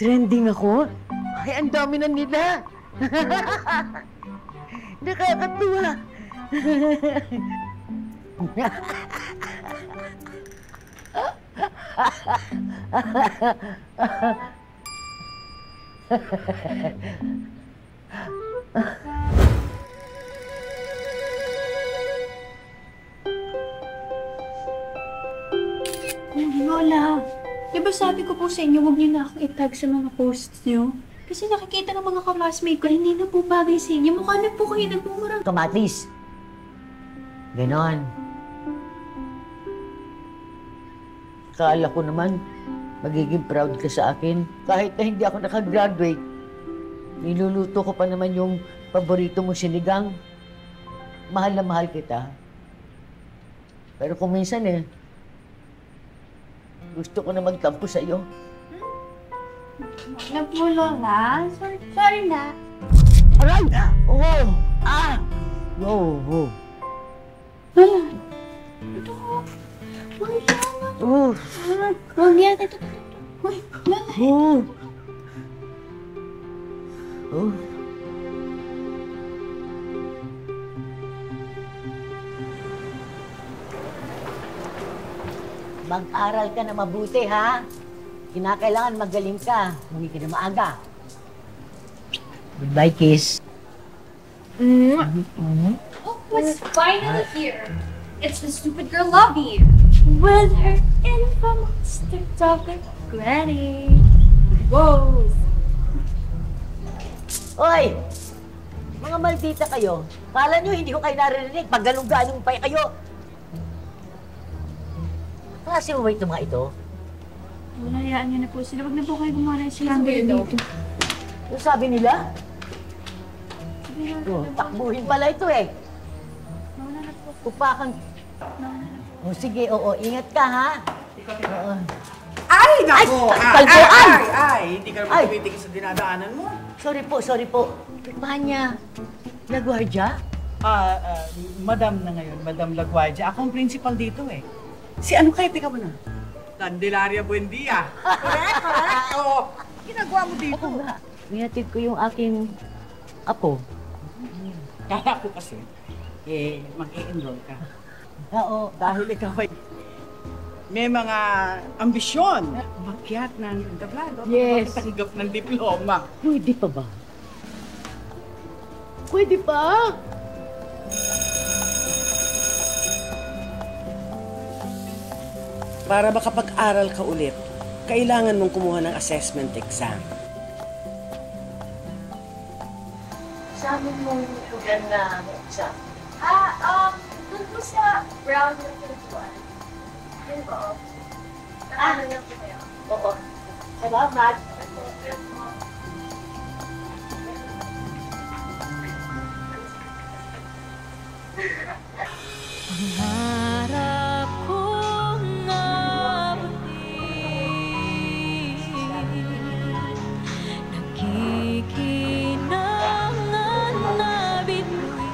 Trending ako? Ay, ang dami na nila. Nakakatuwa. Lola, diba sabi ko po sa inyo, huwag niyo na akong itag sa mga posts niyo? Kasi nakikita ng mga classmate ko, hindi na po bagay sa inyo. Mukha na po kayo nagmumurang. Kamatis. Ganon. Akala ko naman, magiging proud ka sa akin. Kahit na hindi ako nakagraduate, niluluto ko pa naman yung paborito mong sinigang. Mahal na mahal kita. Pero kung minsan gusto ko na magtampo sa iyo. Wala po, Lola. Sorry na. Aray! Oh! Ah! Oh! Lola, ito. Huwag yan. Oh! Huwag yan. Ito. Uy, Lola. Oh! Oh! Mag-aral ka na mabuti, ha? Kinakailangan magaling ka. Hindi ka na maaga. Goodbye, kiss. Oh, what's finally here? It's the stupid girl Lovey. With her infamous TikToker, Granny. Whoa! Oy! Mga maldita kayo. Kala nyo hindi ko kayo naririnig pag galong-galong pa kayo. Klase mo ba itong mga ito? Wala, hayaan niyo na po sila. Huwag na po kayo gumawa sila dito. Ano sabi nila? Oh, takbuhin pala ito Nawala na po. Upakan. Nawala na po. Oh, sige, oo. Ingat ka, ha? Oo. Ay, naku! Kalbuan! Hindi ka naman tumitigil sa dinadaanan mo. Sorry po. Panya, Lagwardia? Madam na ngayon, Madam Laguardia. Ako ang principal dito Si ano kayo? Tika mo na. Candelaria Buendia. Correct? Oo. Ginagawa mo dito. Ako nga. Minatid ko yung aking apo. Kaya ko kasi, mag-i-enroll ka. Oo. Dahil ikaw ay may mga ambisyon. Makyat ng entablado. Yes. Tanggap ng diploma. Pwede pa ba? Pwede pa? Para makapag-aral ka ulit, kailangan mong kumuha ng assessment exam. Sa amin mong lugar na exam. Doon po sa Brown Virtual. Yun po. Ano lang po kayo? Oo. Salamat. Pangarap kong abutin, nagkikinangan na bituin,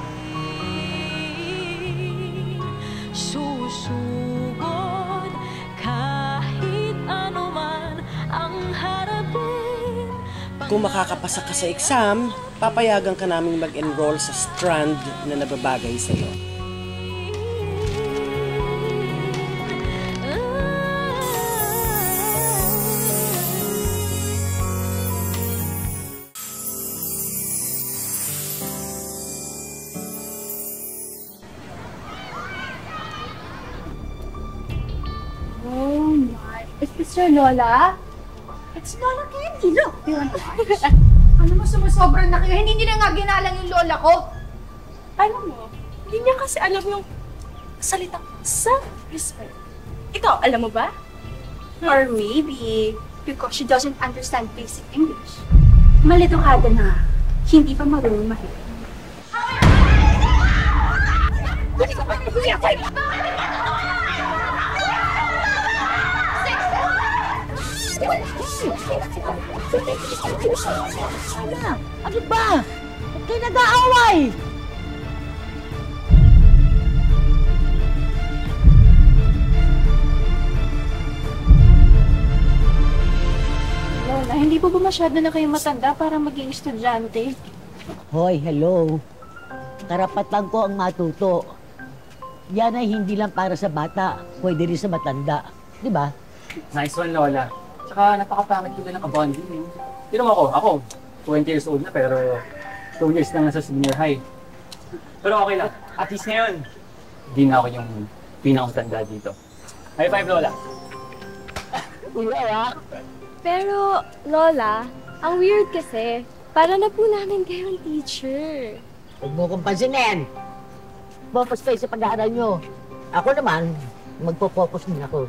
susugod kahit anuman ang harapin. Kung makakapasa ka sa exam, papayagan ka naming mag-enroll sa strand na nababagay sa'yo. Oh my. Is this your Lola? It's Lola Candy. Look. Ano mo, sumusobra na kayo? Hindi niyo na nga ginalang yung lola ko. Alam mo, hindi niya kasi alam yung salitang self-respect. Ikaw, alam mo ba? Or maybe, because she doesn't understand basic English. Malitokada na, hindi pa marunong mahilig. Ano ba? Ba't kayo nag-aaway? Lola, Lola, hindi po ba masyado na kayo matanda para maging estudyante? Hoy, hello. Karapatan ko ang matuto. Yan ay hindi lang para sa bata, pwede rin sa matanda. Di ba? Nice one, Lola. Tsaka napakapangit ko din ng kabonding. Tino mo ako 20 years old na pero 2 years lang nasa senior high. Pero okay lang. At least ngayon, hindi na ako yung pinakamatanda dito. High five, Lola. Pero, Lola, ang weird kasi, para na po namin kayong teacher. Huwag mo kong pansinin. Focus kayo sa pag-aaral nyo. Ako naman, magpo-focus din ako.